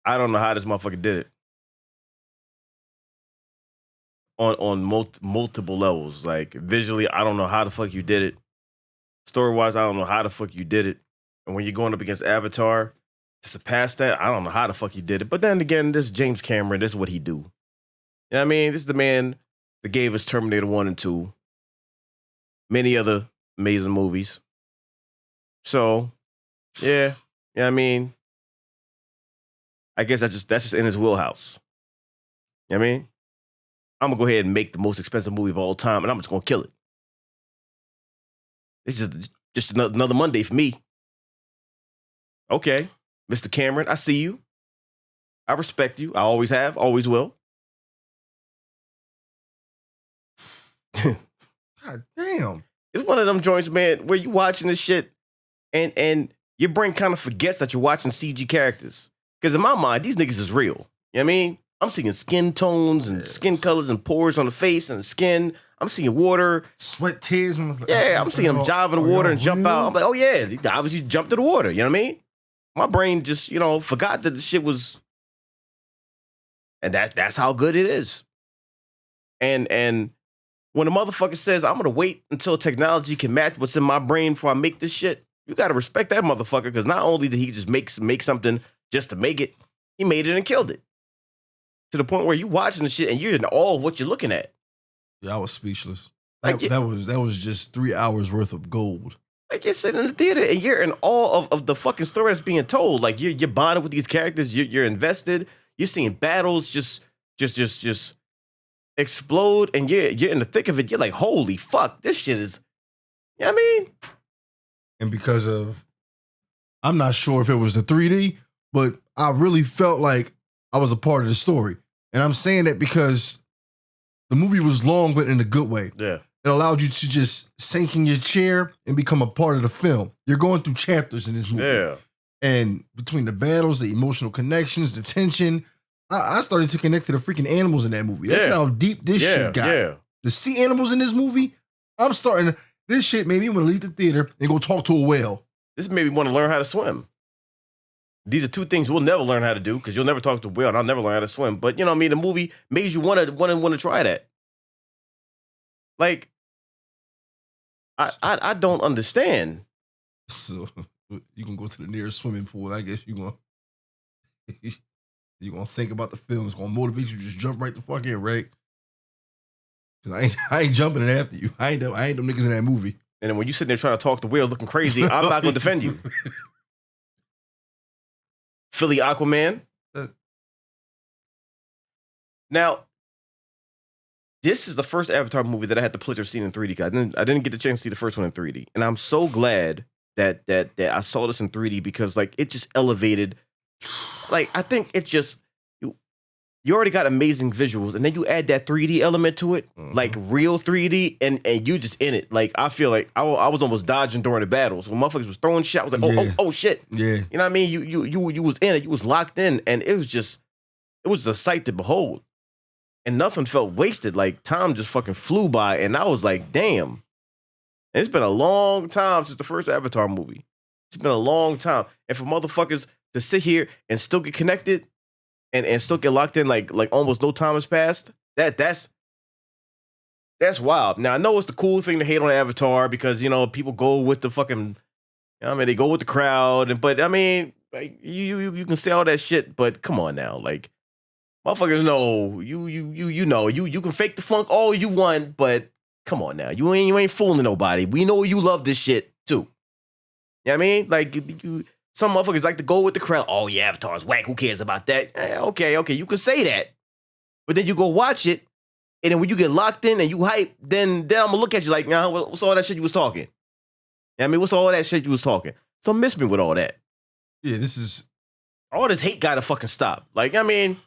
I don't know how this motherfucker did it. On multiple levels. Like visually, I don't know how the fuck you did it. Story-wise, I don't know how the fuck you did it. And when you're going up against Avatar, to surpass that, I don't know how the fuck you did it. But then again, this is James Cameron. This is what he do. You know what I mean? This is the man that gave us Terminator 1 and 2. Many other amazing movies. So, yeah. You know what I mean? I guess that's just in his wheelhouse. You know what I mean? I'm going to go ahead and make the most expensive movie of all time, and I'm just going to kill it. It's just another Monday for me. Okay, Mr. Cameron, I see you. I respect you. I always have, always will. God damn. It's one of them joints, man, where you watching this shit and your brain kind of forgets that you're watching CG characters. Because in my mind, these niggas is real. You know what I mean? I'm seeing skin tones and skin colors and pores on the face and the skin. I'm seeing water. Sweat, tears. Yeah, I'm seeing them dive in the water and jump out. I'm like, oh yeah, they obviously jumped in the water. You know what I mean? My brain just, forgot that the shit was... And that's how good it is. And when a motherfucker says, I'm going to wait until technology can match what's in my brain before I make this shit, you got to respect that motherfucker, because not only did he just make something just to make it, he made it and killed it. To the point where you watching the shit and you're in awe of what you're looking at. Yeah, I was speechless. Like, that was just 3 hours worth of gold. Like, you're sitting in the theater and you're in awe of the fucking story that's being told. Like, you're bonded with these characters. You're invested. You're seeing battles just explode, and you're in the thick of it. You're like, holy fuck, this shit is. You know what I mean? And because of, I'm not sure if it was the 3D, but I really felt like I was a part of the story. And I'm saying that because the movie was long, but in a good way. Yeah. It allowed you to just sink in your chair and become a part of the film. You're going through chapters in this movie. Yeah. And between the battles, the emotional connections, the tension, I started to connect to the freaking animals in that movie. That's how deep this shit got. Yeah. To see animals in this movie, this shit made me want to leave the theater and go talk to a whale. This made me want to learn how to swim. These are two things we'll never learn how to do, because you'll never talk to a whale and I'll never learn how to swim. But you know what I mean? The movie made you want to try that. Like, I don't understand. So you can go to the nearest swimming pool. I guess you're gonna think about the film. It's gonna motivate you to just jump right the fuck in, right? Because I ain't jumping in after you. I ain't them niggas in that movie. And then when you sitting there trying to talk to whales looking crazy, I'm not gonna defend you. Philly Aquaman. Now, this is the first Avatar movie that I had the pleasure of seeing in 3D. I didn't get the chance to see the first one in 3D, and I'm so glad that I saw this in 3D, because like it just elevated. Like, I think it just you already got amazing visuals, and then you add that 3D element to it, like real 3D, and you just in it. Like, I feel like I was almost dodging during the battles when motherfuckers was throwing shit. I was like, oh shit, yeah. You know what I mean? You was in it, you was locked in, and it was a sight to behold, and nothing felt wasted. Like, time just fucking flew by, and I was like, damn. And it's been a long time since the first Avatar movie. It's been a long time, and for motherfuckers to sit here and still get connected and still get locked in like almost no time has passed, that's wild. Now, I know it's the cool thing to hate on Avatar, because, people go with the fucking, they go with the crowd, but I mean, like, you can say all that shit, but come on now, like, motherfuckers know, you can fake the funk all you want, but come on now, you ain't fooling nobody. We know you love this shit too. You know what I mean? Like, some motherfuckers like to go with the crowd. Oh, yeah, Avatar's whack. Who cares about that? Okay, you can say that. But then you go watch it, and then when you get locked in and you hype, then I'm going to look at you like, nah, what's all that shit you was talking? You know what I mean? What's all that shit you was talking? So miss me with all that. Yeah, this is... All this hate gotta fucking stop. Like, I mean,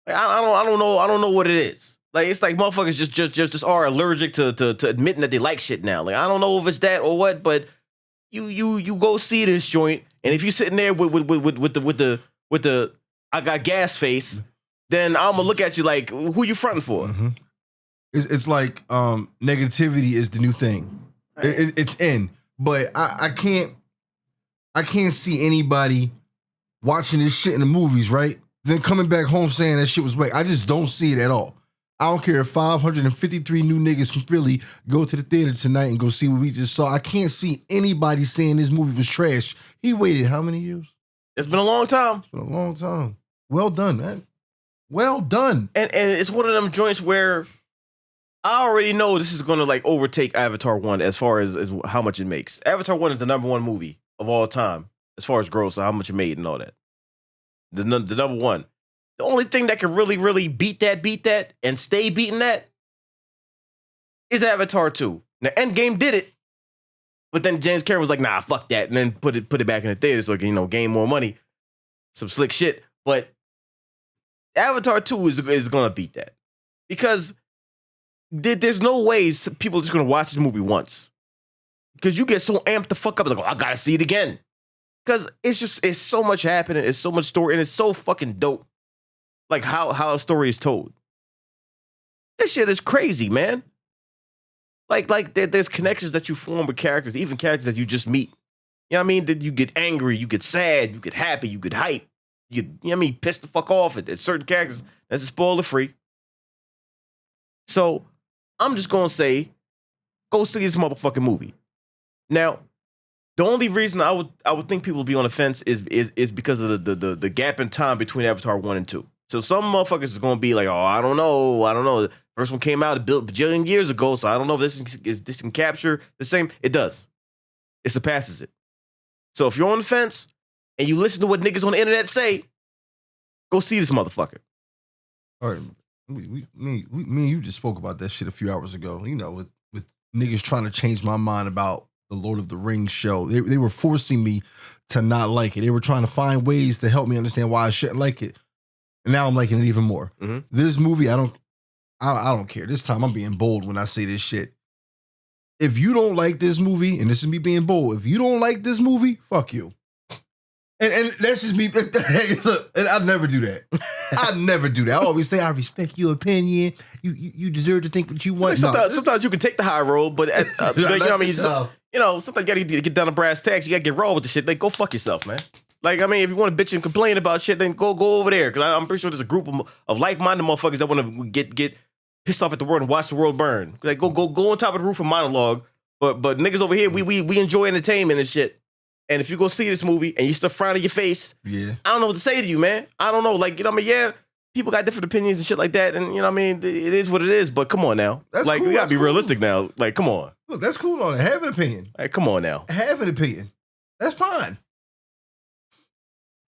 I don't know what it is. Like, it's like motherfuckers just are allergic to admitting that they like shit now. Like, I don't know if it's that or what, but you go see this joint, and if you're sitting there with the I got gas face, then I'm gonna look at you like, who you fronting for? Mm-hmm. It's like negativity is the new thing. Right. It's in, but I can't see anybody watching this shit in the movies, right? Then coming back home saying that shit was whack. I just don't see it at all. I don't care if 553 new niggas from Philly go to the theater tonight and go see what we just saw. I can't see anybody saying this movie was trash. He waited how many years? It's been a long time. It's been a long time. Well done, man. Well done. And it's one of them joints where I already know this is going to like overtake Avatar 1 as far as how much it makes. Avatar 1 is the number one movie of all time as far as gross, so how much it made and all that. The number one. The only thing that can really, really beat that, and stay beating that is Avatar 2. Now, Endgame did it, but then James Cameron was like, nah, fuck that, and then put it back in the theater so it can, gain more money. Some slick shit. But Avatar 2 is going to beat that. Because there's no way people are just going to watch this movie once. Because you get so amped the fuck up, like, oh, I got to see it again. Because it's so much happening, it's so much story, and it's so fucking dope. Like how a story is told. This shit is crazy, man. Like there's connections that you form with characters, even characters that you just meet. You know what I mean? That you get angry, you get sad, you get happy, you get hype. You know what I mean? Piss the fuck off at certain characters. That's a spoiler free. So I'm just gonna say, go see this motherfucking movie. Now, the only reason I would think people would be on the fence is because of the gap in time between Avatar 1 and 2. So some motherfuckers is gonna be like, oh, I don't know. The first one came out a bajillion years ago, so I don't know if this can capture the same. It does. It surpasses it. So if you're on the fence and you listen to what niggas on the internet say, go see this motherfucker. All right, me and you just spoke about that shit a few hours ago. With niggas trying to change my mind about the Lord of the Rings show. They were forcing me to not like it. They were trying to find ways to help me understand why I shouldn't like it. And now I'm liking it even more. Mm-hmm. This movie, I don't care. This time I'm being bold when I say this shit. If you don't like this movie, and this is me being bold, if you don't like this movie, fuck you. And that's just me. Look, and I'd never do that. I'd never do that. I always say, I respect your opinion. You deserve to think what you want. Sometimes you can take the high road, but sometimes you gotta get down to brass tacks. You gotta get raw with the shit. Like, go fuck yourself, man. Like, I mean, if you want to bitch and complain about shit, then go over there. Because I'm pretty sure there's a group of like-minded motherfuckers that want to get pissed off at the world and watch the world burn. Like, go on top of the roof and monologue. But niggas over here, we enjoy entertainment and shit. And if you go see this movie and you still frowning your face, yeah, I don't know what to say to you, man. I don't know. Like, you know what I mean? Yeah, people got different opinions and shit like that. And, you know what I mean? It is what it is. But come on now. That's like, cool. We got to be realistic now. Like, come on. Look, that's cool on it. Have an opinion. Like, come on now. Have an opinion. That's fine.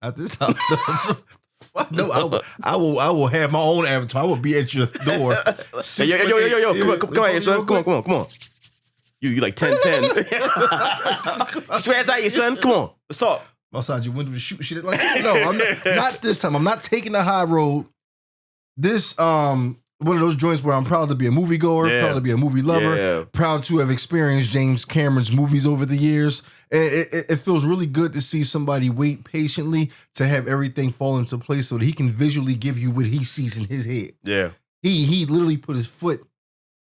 At this time, no, I will have my own avatar. I will be at your door. Yo, come on, son. Come on. You like 10-10. Get your ass out here, son. Come on, let's talk. Outside your window to shoot shit. Like, no, I'm not this time. I'm not taking the high road. This one of those joints where I'm proud to be a moviegoer, proud to be a movie lover, proud to have experienced James Cameron's movies over the years. It feels really good to see somebody wait patiently to have everything fall into place so that he can visually give you what he sees in his head. Yeah. He literally put his foot.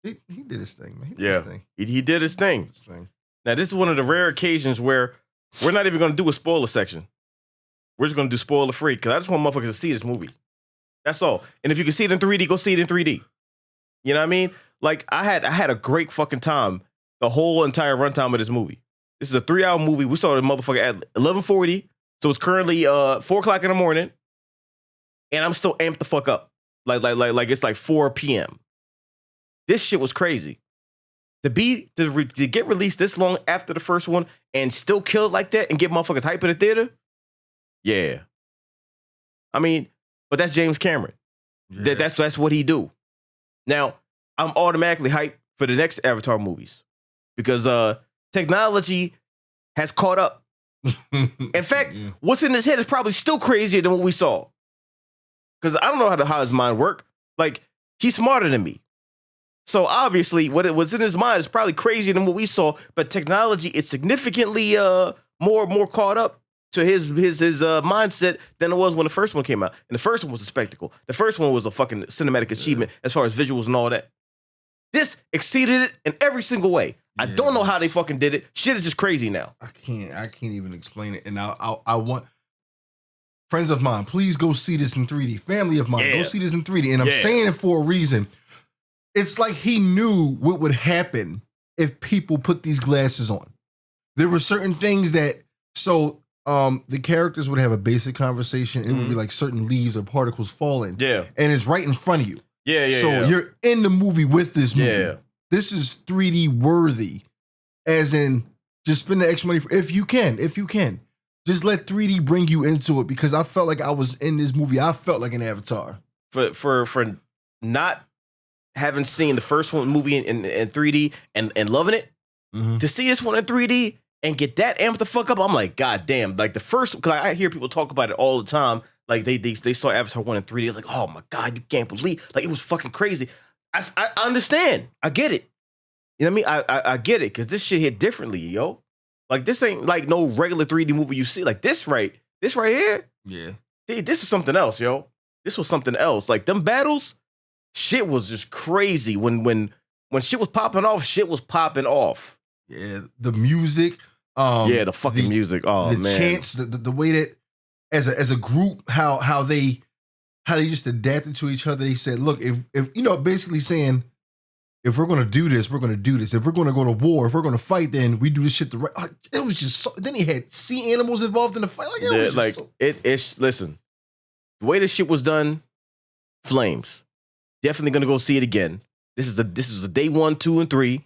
He did his thing, man. He did his thing. Now, this is one of the rare occasions where we're not even going to do a spoiler section. We're just going to do spoiler free because I just want motherfuckers to see this movie. That's all. And if you can see it in 3D, go see it in 3D. You know what I mean? Like, I had a great fucking time the whole entire runtime of this movie. This is a 3-hour movie. We saw the motherfucker at 11:40, so it's currently 4 o'clock in the morning, and I'm still amped the fuck up. Like it's like 4 p.m. This shit was crazy. To get released this long after the first one and still kill it like that and get motherfuckers hype in the theater, yeah. I mean, but that's James Cameron. Yeah. That's what he do. Now, I'm automatically hyped for the next Avatar movies because technology has caught up. In fact, what's in his head is probably still crazier than what we saw. Because I don't know how his mind works. Like, he's smarter than me. So obviously, what was in his mind is probably crazier than what we saw. But technology is significantly more caught up to his mindset than it was when the first one came out. And the first one was a spectacle. The first one was a fucking cinematic achievement as far as visuals and all that. This exceeded it in every single way. I don't know how they fucking did it. Shit is just crazy now. I can't even explain it. And I want friends of mine, please go see this in 3D. Family of mine, Yeah. go see this in 3D. And I'm Yeah. saying it for a reason. It's like he knew what would happen if people put these glasses on. There were certain things that, the characters would have a basic conversation. And it would be like certain leaves or particles falling. Yeah. And it's right in front of you. Yeah. You're in the movie with this movie. Yeah. This is 3D worthy. As in, just spend the extra money if you can. Just let 3D bring you into it, because I felt like I was in this movie. I felt like an Avatar. For not having seen the first one movie in 3D and loving it, to see this one in 3D and get that amped the fuck up, I'm like, God damn. Like the first, because I hear people talk about it all the time. Like they saw Avatar 1 in 3D. It's like, oh my God, you can't believe. Like it was fucking crazy. I understand. I get it. You know what I mean? I get it, because this shit hit differently, yo. Like this ain't like no regular 3D movie you see. Like this right here. Yeah. This is something else, yo. This was something else. Like them battles, shit was just crazy. When shit was popping off, shit was popping off. Yeah. The music. The fucking music. Oh the man. chants, the way that as a group, how they just adapted to each other. They said, look, if basically saying, if we're gonna do this, we're gonna do this. If we're gonna go to war, if we're gonna fight, then we do this shit the right. It was just so. Then he had sea animals involved in the fight. Like it was just so. It's listen. The way this shit was done, flames. Definitely gonna go see it again. This is a day 1, 2, and 3.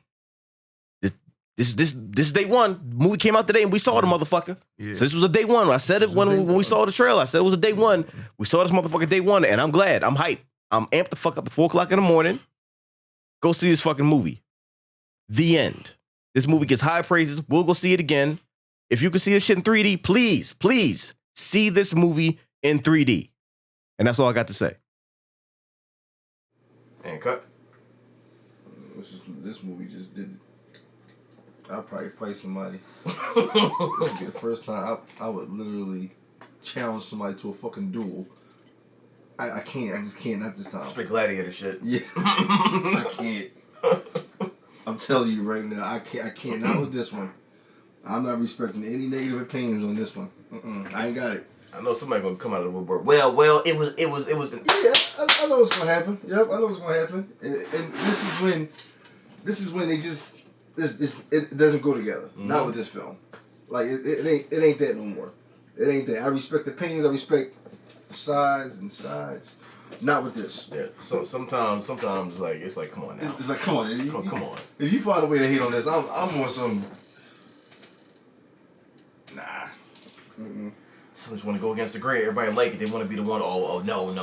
This is day 1. Movie came out today and we saw the motherfucker. Yeah. So this was a day 1. I said it when we saw the trailer. I said it was a day 1. We saw this motherfucker day 1, and I'm glad. I'm hyped. I'm amped the fuck up at 4:00 in the morning. Go see this fucking movie. The end. This movie gets high praises. We'll go see it again. If you can see this shit in 3D, please see this movie in 3D. And that's all I got to say. And cut. This movie just did. I'll probably fight somebody. This would be the first time I would literally challenge somebody to a fucking duel. I can't. I just can't. Not this time. Straight gladiator shit. Yeah. I can't. I'm telling you right now. I can't. Not with this one. I'm not respecting any negative opinions on this one. I ain't got it. I know somebody gonna come out of the woodwork. Well, it was. Yeah, I know what's gonna happen. Yep, I know what's gonna happen. And this is when they just it doesn't go together. Not with this film. Like it ain't that no more. It ain't that. I respect opinions. I respect sides. Not with this. Yeah. So sometimes like it's like, come on now. It's like, come on. Come on. If you find a way to hate on this, I'm on some. Nah. Some just want to go against the grain. Everybody like it. They want to be the one. Oh no. It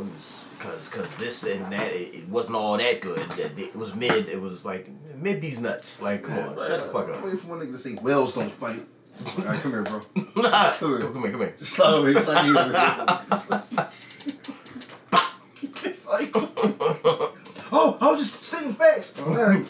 was because this and that. It wasn't all that good. It was mid. It was like mid these nuts. Like come on, shut the fuck up. Wait for one nigga to say whales don't fight. All right, come here, bro. Come here. Just slide over here. Slide here. It's like, I was just stating facts. All right.